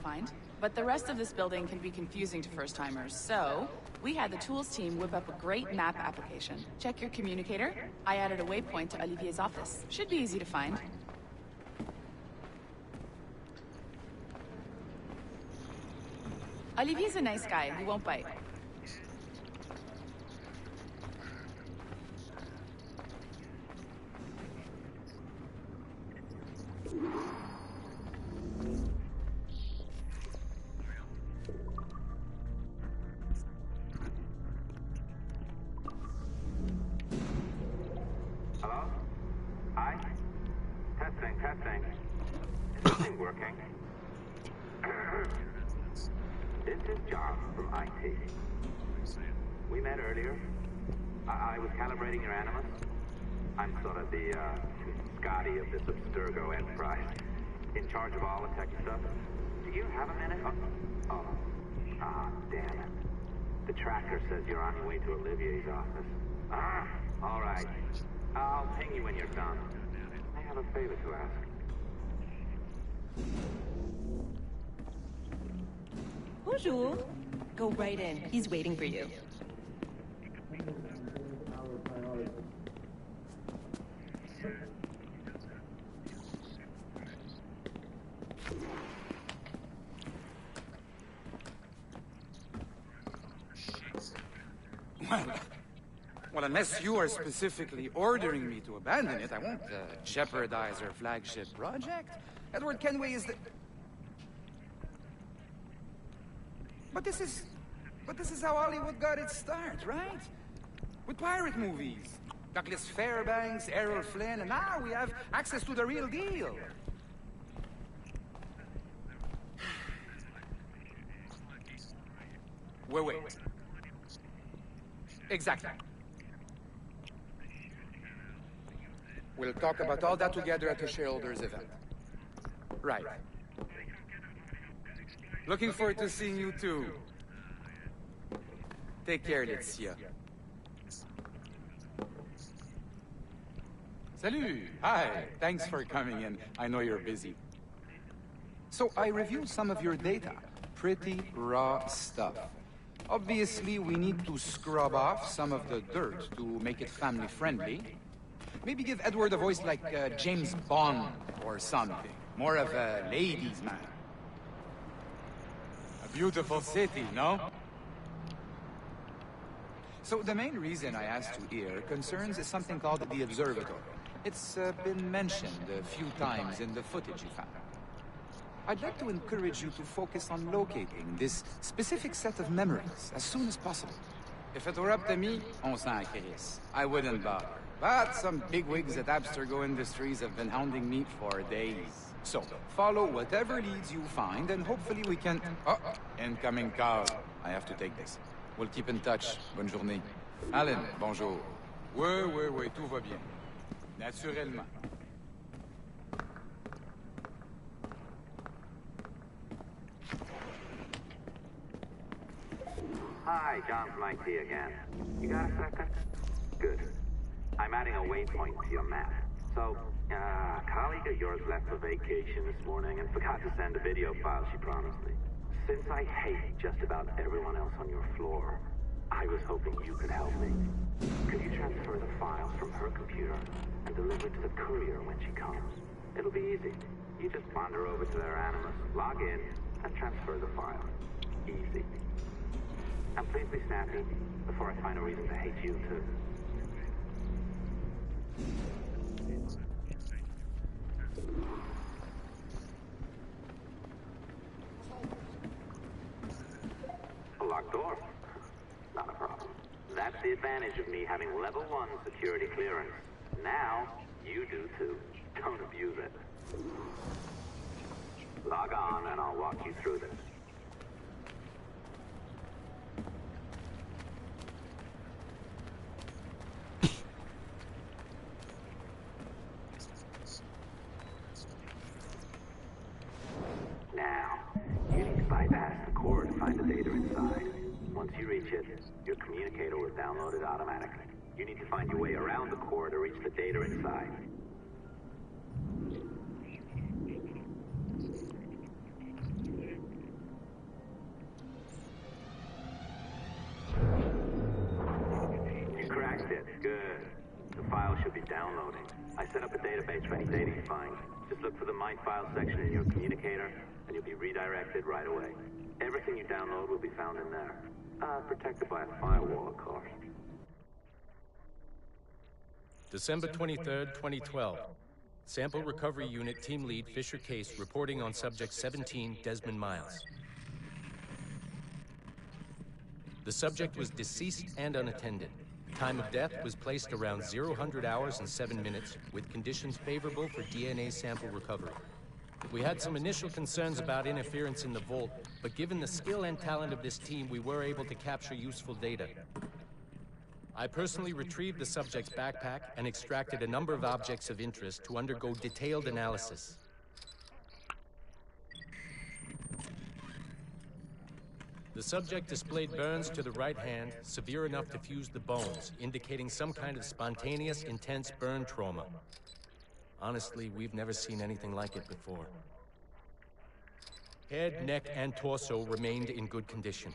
find. But the rest of this building can be confusing to first-timers, so we had the tools team whip up a great map application. Check your communicator. I added a waypoint to Olivier's office. Should be easy to find. Olivier's a nice guy. He won't bite. Hello? Hi? Testing, testing. Is this thing working? This is John from IT. We met earlier. I was calibrating your Animus. I'm sort of the, Scotty of this Abstergo enterprise. In charge of all the tech stuff. Do you have a minute? Damn it. The tracker says you're on your way to Olivier's office. All right. I'll ping you when you're done. I have a favor to ask. Bonjour. Go right in. He's waiting for you. Well, unless you are specifically ordering me to abandon it, I won't jeopardize our flagship project. Edward Kenway is the... But this is how Hollywood got its start, right? With pirate movies. Douglas Fairbanks, Errol Flynn, and now we have access to the real deal. Wait. Exactly. We'll talk about all that together at the shareholders event. Right. Looking forward to seeing you too. Take care, Laetitia. Salut! Hi! Thanks for coming in. I know you're busy. So I reviewed some of your data. Pretty raw stuff. Obviously, we need to scrub off some of the dirt to make it family-friendly. Maybe give Edward a voice like James Bond or something. More of a ladies' man. A beautiful city, no? So the main reason I asked you here concerns something called the Observatory. It's been mentioned a few times in the footage you found. I'd like to encourage you to focus on locating this specific set of memories as soon as possible. If it were up to me, on s'en crisse. I wouldn't bother. But some bigwigs at Abstergo Industries have been hounding me for days. So, follow whatever leads you find, and hopefully we can... Oh, incoming call. I have to take this. We'll keep in touch. Bonne journée. Alan, bonjour. Oui, tout va bien. Naturellement. Hi, John from IT again. You got a second? Good. I'm adding a waypoint to your map. So, a colleague of yours left for vacation this morning and forgot to send a video file she promised me. Since I hate just about everyone else on your floor, I was hoping you could help me. Could you transfer the files from her computer and deliver it to the courier when she comes? It'll be easy. You just wander over to their Animus, log in, and transfer the file. Easy. And please be snappy before I find a reason to hate you too. A locked door? Not a problem. That's the advantage of me having level 1 security clearance. Now, you do too. Don't abuse it. Log on and I'll walk you through this. Now, you need to bypass the core to find the data inside. Once you reach it, your communicator will download it automatically. You need to find your way around the core to reach the data inside. file should be downloading. I set up a database for any data you find. Just look for the My Files section in your communicator, and you'll be redirected right away. Everything you download will be found in there. Protected by a firewall, of course. December 23rd, 2012. Sample Recovery Unit Team Lead Fisher Case reporting on Subject 17, Desmond Miles. The subject was deceased and unattended. Time of death was placed around 0000 hours and 7 minutes, with conditions favorable for DNA sample recovery. We had some initial concerns about interference in the vault, but given the skill and talent of this team, we were able to capture useful data. I personally retrieved the subject's backpack and extracted a number of objects of interest to undergo detailed analysis. The subject displayed burns to the right hand, severe enough to fuse the bones, indicating some kind of spontaneous, intense burn trauma. Honestly, we've never seen anything like it before. Head, neck, and torso remained in good condition.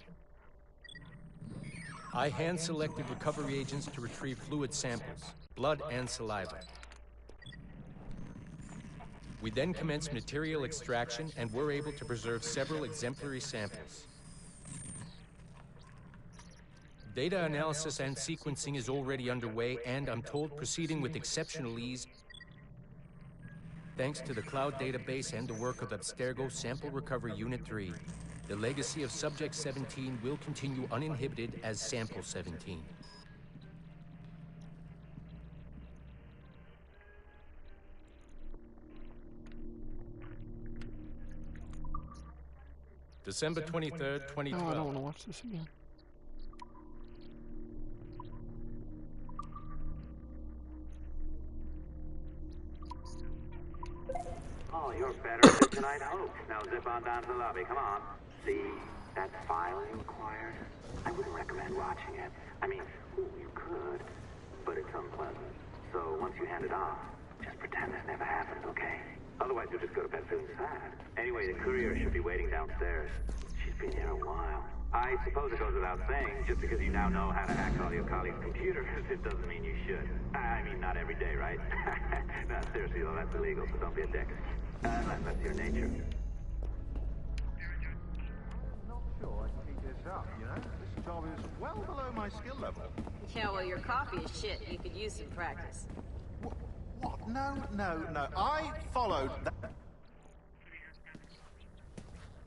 I hand-selected recovery agents to retrieve fluid samples, blood and saliva. We then commenced material extraction and were able to preserve several exemplary samples. Data analysis and sequencing is already underway, and I'm told proceeding with exceptional ease thanks to the cloud database and the work of Abstergo Sample Recovery Unit 3. The legacy of Subject 17 will continue uninhibited as Sample 17. December 23rd, 2012. No, I don't want to watch this again. Oh, you're better at this than I'd hoped. Now zip on down to the lobby. Come on. See that file you acquired? I wouldn't recommend watching it. I mean, you could, but it's unpleasant. So once you hand it off, just pretend this never happened, okay? Otherwise, you'll just go to bed feeling sad. Anyway, the courier should be waiting downstairs. She's been here a while. I suppose it goes without saying, just because you now know how to hack all your colleagues' computers, it doesn't mean you should. I mean, not every day, right? No, seriously, though, that's illegal, so don't be a dick. Unless that's your nature. Not sure I can keep this up, you know? This job is well below my skill level. Yeah, well, your coffee is shit. You could use some practice. What? No. I followed that.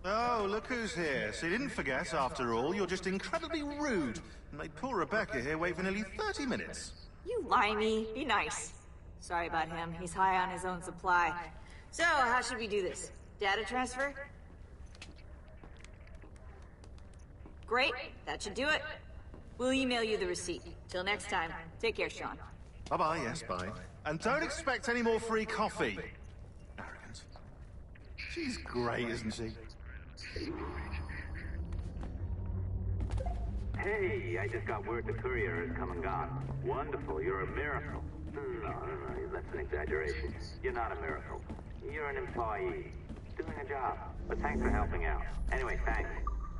Oh, look who's here. So you didn't forget, after all. You're just incredibly rude. And made poor Rebecca here wait for nearly 30 minutes. You limey. Be nice. Sorry about him. He's high on his own supply. So, how should we do this? Data transfer? Great. That should do it. We'll email you the receipt. Till next time. Take care, Sean. Bye-bye, yes, bye. And don't expect any more free coffee. Arrogant. She's great, isn't she? Hey, I just got word the courier has come and gone. Wonderful, you're a miracle. No, that's an exaggeration. You're not a miracle. You're an employee. Doing a job. But thanks for helping out. Anyway, thanks.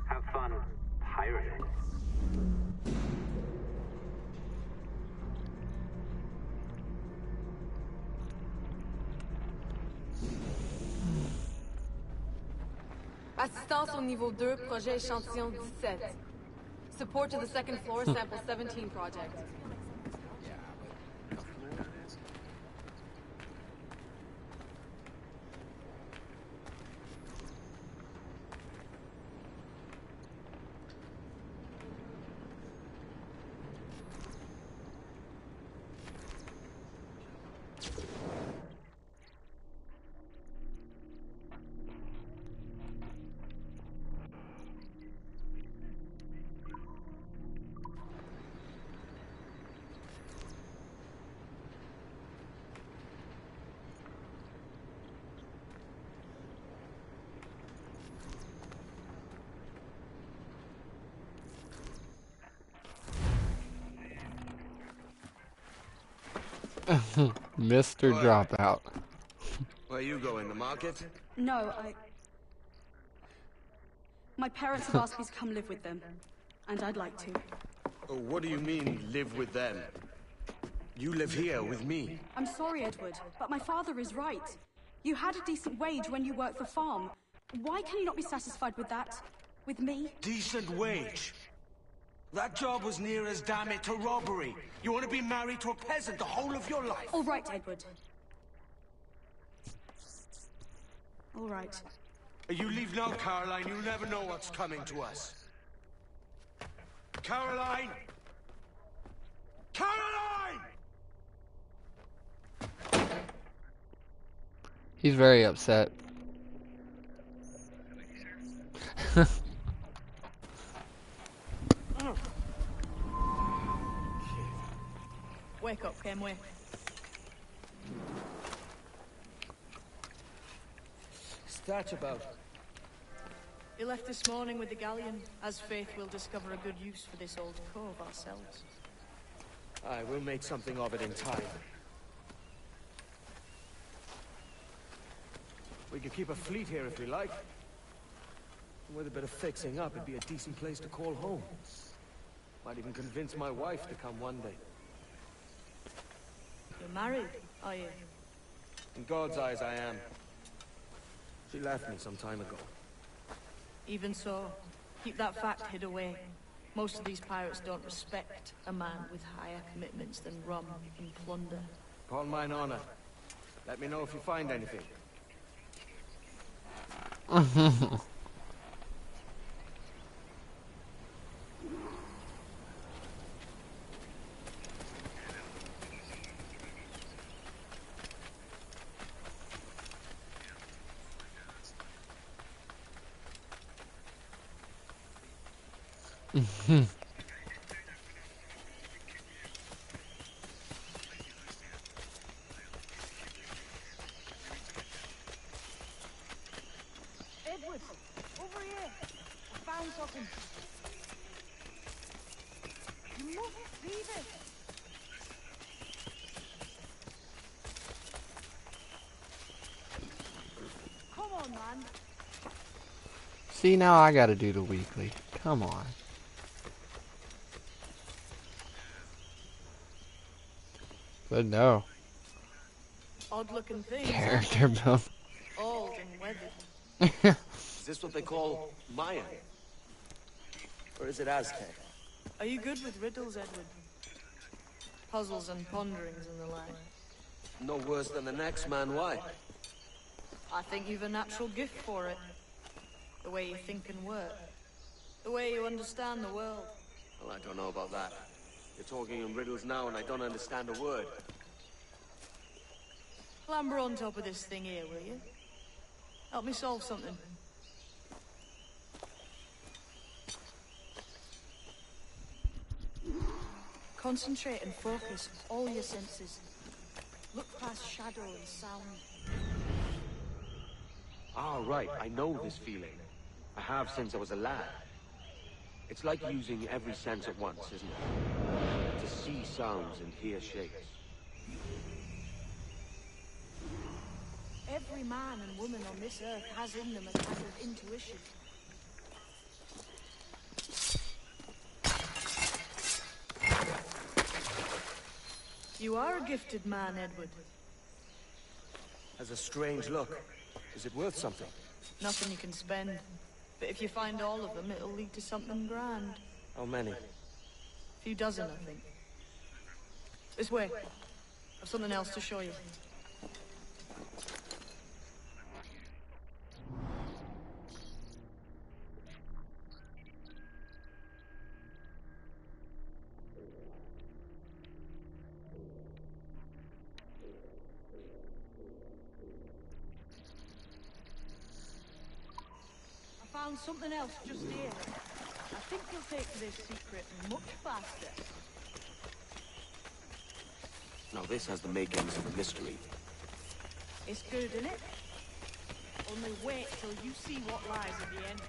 Have fun pirating. Assistance au niveau 2, projet échantillon 17. Support to the second floor, sample 17 project. Mr. Dropout. Where you going, the market? No, my parents have asked me to come live with them, and I'd like to. Oh, what do you mean, live with them? You live here with me. I'm sorry, Edward, but my father is right. You had a decent wage when you worked the farm. Why can you not be satisfied with that? With me? Decent wage? That job was near as damn it to robbery. You want to be married to a peasant the whole of your life? All right, Edward. All right. You leave now, Caroline. You'll never know what's coming to us. Caroline! Caroline! He's very upset. Wake up, Kenway. What's that about? He left this morning with the galleon. As Faith will discover a good use for this old cove ourselves. Aye, we'll make something of it in time. We could keep a fleet here if we like. With a bit of fixing up, it'd be a decent place to call home. Might even convince my wife to come one day. You're married, are you? In God's eyes, I am. She left me some time ago. Even so, keep that fact hid away. Most of these pirates don't respect a man with higher commitments than rum and plunder. Upon mine honor. Let me know if you find anything. Edward, over here. I found something. You must see this. Come on, man. See, now I gotta do the weekly. Come on. But no. Odd-looking things. Character build. Old and weathered. Is this what they call Mayan? Or is it Aztec? Are you good with riddles, Edward? Puzzles and ponderings and the like. No worse than the next man, why? I think you've a natural gift for it. The way you think and work. The way you understand the world. Well, I don't know about that. You're talking in riddles now and I don't understand a word. Clamber on top of this thing here, will you? Help me solve something. Concentrate and focus all your senses. Look past shadow and sound. Ah, right. I know this feeling. I have since I was a lad. It's like using every sense at once, isn't it? To see sounds and hear shapes. Every man and woman on this earth has in them a kind of intuition. You are a gifted man, Edward. Has a strange look. Is it worth something? Nothing you can spend. But if you find all of them, it'll lead to something grand. How many? A few dozen, I think. This way. I've something else to show you. Found something else just here. I think you'll take to this secret much faster. Now this has the makings of a mystery. It's good, isn't it? Only wait till you see what lies at the end.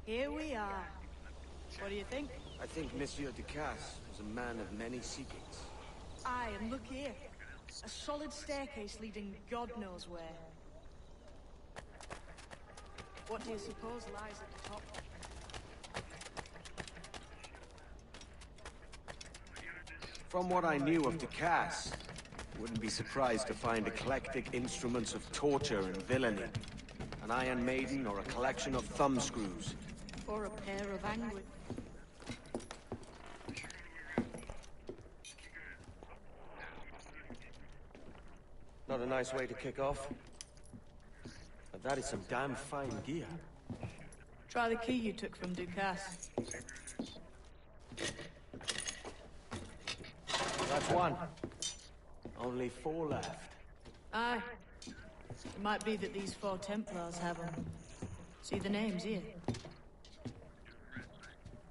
Here we are. What do you think? I think Monsieur Ducasse was a man of many secrets. Aye, and look here. A solid staircase leading God knows where. What do you suppose lies at the top? From what I knew of Ducasse, wouldn't be surprised to find eclectic instruments of torture and villainy. An Iron Maiden or a collection of thumbscrews. Or a pair of angry. Not a nice way to kick off. But that is some damn fine gear. Try the key you took from Ducasse. That's one. Only 4 left. Aye. It might be that these 4 Templars have them. See the names here?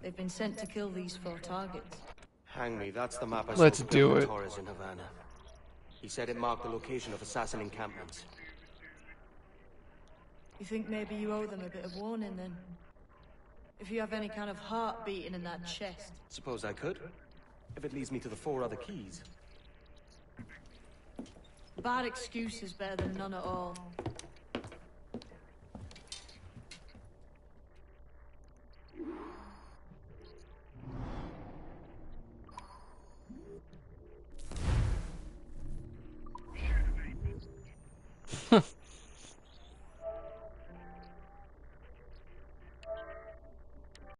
They've been sent to kill these 4 targets. Hang me, that's the map I Let's saw from do Governor it. Torres in Havana. He said it marked the location of assassin encampments. You think maybe you owe them a bit of warning then? If you have any kind of heart beating in that chest. Suppose I could, if it leads me to the 4 other keys. Bad excuse is better than none at all.